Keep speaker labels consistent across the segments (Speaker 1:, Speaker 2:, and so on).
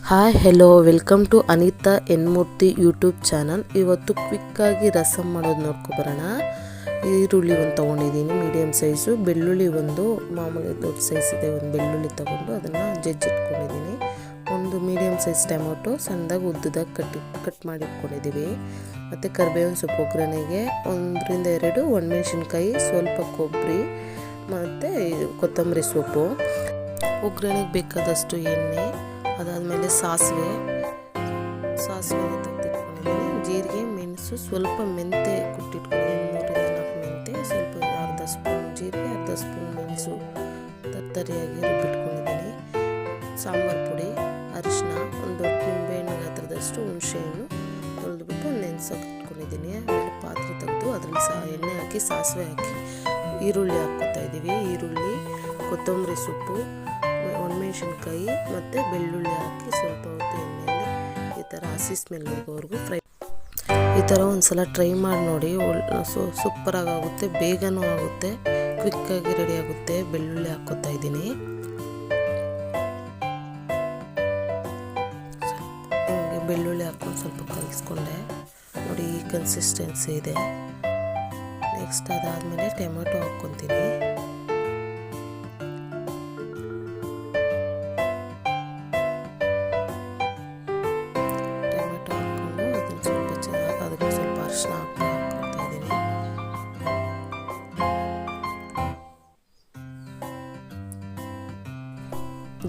Speaker 1: Hi hello welcome to Anita N Murthy YouTube channel. ಇವತ್ತು ಕ್ವಿಕ್ಕಾಗಿ ರಸಮ್ ಮಾಡೋದು ನೋಡ್ಕೊಬರೋಣ. ಈರುಳ್ಳಿ ಒಂದು ತೊಗೊಂಡಿದ್ದೀನಿ ಮೀಡಿಯಮ್ ಸೈಜು, ಬೆಳ್ಳುಳ್ಳಿ ಒಂದು ಮಾಮೂಲಿ ದೊಡ್ಡ ಸೈಜ್ ಇದೆ ಒಂದು ಬೆಳ್ಳುಳ್ಳಿ ತೊಗೊಂಡು ಅದನ್ನು ಜಜ್ಜಿಟ್ಕೊಂಡಿದ್ದೀನಿ. ಒಂದು ಮೀಡಿಯಮ್ ಸೈಜ್ ಟೊಮೊಟೊ ಸಣ್ಣದಾಗಿ ಉದ್ದದಾಗಿ ಕಟ್ ಮಾಡಿ ಇಟ್ಕೊಂಡಿದ್ದೀವಿ. ಮತ್ತು ಕರಿಬೇವಿನ ಸೊಪ್ಪು ಒಗ್ಗರಣೆಗೆ 1-2 ಒಣಮೆಣಸಿನ್ಕಾಯಿ, ಸ್ವಲ್ಪ ಕೊಬ್ಬರಿ ಮತ್ತು ಕೊತ್ತಂಬರಿ ಸೊಪ್ಪು. ಒಗ್ಗರಣೆಗೆ ಬೇಕಾದಷ್ಟು ಎಣ್ಣೆ, ಅದಾದಮೇಲೆ ಸಾಸಿವೆ ತೆಗೆದಿಟ್ಕೊಂಡಿದ್ದೀನಿ. ಜೀರಿಗೆ, ಮೆಣಸು, ಸ್ವಲ್ಪ ಮೆಂತೆ ಕುಟ್ಟಿಟ್ಕೊಂಡಿದ್ದೀನಿ, 3-4 ಮೆಂತೆ, ಸ್ವಲ್ಪ ಅರ್ಧ ಸ್ಪೂನ್ ಜೀರಿಗೆ, ಅರ್ಧ ಸ್ಪೂನ್ ಮೆಣಸು ತರಿಯಾಗಿ ರುಬ್ಬಿಟ್ಕೊಂಡಿದ್ದೀನಿ. ಸಾಂಬಾರು ಪುಡಿ, ಅರಿಶಿನ, ಒಂದು ದೊಡ್ಡ ನಿಂಬೆಹಣ್ಣು ಗಾತ್ರದಷ್ಟು ಹುಣಸೆಹಣ್ಣು ತೊಳೆದ್ಬಿಟ್ಟು ನೆನೆಸೋಕೆ ಇಟ್ಕೊಂಡಿದ್ದೀನಿ. ಆಮೇಲೆ ಪಾತ್ರೆ ತೆಗೆದು ಅದರಲ್ಲಿ ಎಣ್ಣೆ ಹಾಕಿ ಸಾಸಿವೆ ಹಾಕಿ ಈರುಳ್ಳಿ ಹಾಕ್ಕೊತಾ ಇದ್ದೀವಿ. ಈರುಳ್ಳಿ, ಕೊತ್ತಂಬರಿ ಸೊಪ್ಪು, ಒಣಮೆಣಸಿನ್ಕಾಯಿ ಮತ್ತು ಬೆಳ್ಳುಳ್ಳಿ ಹಾಕಿ ಸ್ವಲ್ಪ ಹೊತ್ತು ಎಣ್ಣೆಯಲ್ಲಿ ಈ ಥರ ಹಸಿ ಸ್ಮೆಲ್ ಹೋಗೋವರೆಗೂ ಫ್ರೈ. ಈ ಥರ ಒಂದು ಸಲ ಟ್ರೈ ಮಾಡಿ ನೋಡಿ, ಸೂಪರಾಗಿ ಆಗುತ್ತೆ, ಬೇಗನೂ ಆಗುತ್ತೆ, ಕ್ವಿಕ್ಕಾಗಿ ರೆಡಿ ಆಗುತ್ತೆ. ಬೆಳ್ಳುಳ್ಳಿ ಹಾಕ್ಕೊತಾ ಇದ್ದೀನಿ. ಹಂಗೆ ಬೆಳ್ಳುಳ್ಳಿ ಹಾಕ್ಕೊಂಡು ಸ್ವಲ್ಪ ಕಲಿಸ್ಕೊಂಡೆ ನೋಡಿ, ಈ ಕನ್ಸಿಸ್ಟೆನ್ಸಿ ಇದೆ. ನೆಕ್ಸ್ಟ್ ಅದಾದಮೇಲೆ ಟೊಮೆಟೊ ಹಾಕ್ಕೊತೀನಿ.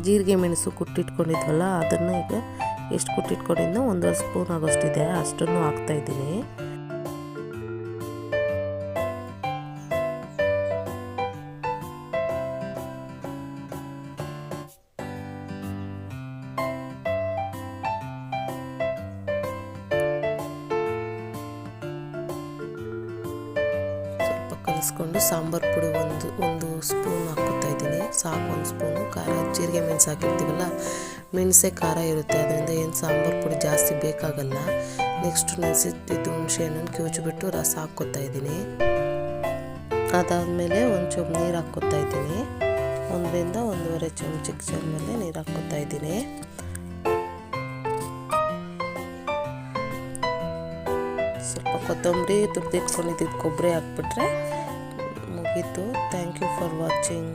Speaker 1: ಜೀರಿಗೆ ಮೆಣಸು ಕುಟ್ಟಿಟ್ಕೊಂಡಿದ್ವಲ್ಲ ಅದನ್ನು ಈಗ ಎಷ್ಟು ಕುಟ್ಟಿಟ್ಕೊಂಡಿದ್ದೋ 1 ಸ್ಪೂನ್ ಆಗೋಷ್ಟಿದೆ, ಅಷ್ಟನ್ನು ಹಾಕ್ತಾಯಿದ್ದೀನಿ. ಕಲಿಸ್ಕೊಂಡು ಸಾಂಬಾರು ಪುಡಿ ಒಂದು ಸ್ಪೂನ್ ಹಾಕ್ಕೊತಾ ಇದ್ದೀನಿ. ಸಾಕು, 1 ಸ್ಪೂನು. ಖಾರ, ಜೀರಿಗೆ ಮೆಣಸು ಹಾಕಿರ್ತೀವಲ್ಲ, ಮೆಣಸೆ ಖಾರ ಇರುತ್ತೆ, ಅದರಿಂದ ಏನು ಸಾಂಬಾರು ಪುಡಿ ಜಾಸ್ತಿ ಬೇಕಾಗಲ್ಲ. ನೆಕ್ಸ್ಟು ನೆನೆಸಿಟ್ಟಿದ್ದು ಹುಣಸೆ ಹಣ್ಣನ್ನು ಕಿವುಚಿಬಿಟ್ಟು ರಸ ಹಾಕ್ಕೊತಾ ಇದ್ದೀನಿ. ಅದಾದಮೇಲೆ ಒಂದು ಚಮಚ ನೀರು ಹಾಕ್ಕೊತಾ ಇದ್ದೀನಿ. 1-1.5 ಚಮಚಕ್ಕೆ ಮೇಲೆ ನೀರು ಹಾಕ್ಕೊತಾ ಇದ್ದೀನಿ. ಸ್ವಲ್ಪ ಕೊತ್ತಂಬರಿ ತುರಿದಿಟ್ಕೊಂಡಿದ್ದು ಕೊಬ್ಬರಿ ಹಾಕ್ಬಿಟ್ರೆ ಮುಗೀತು. Thank you for watching.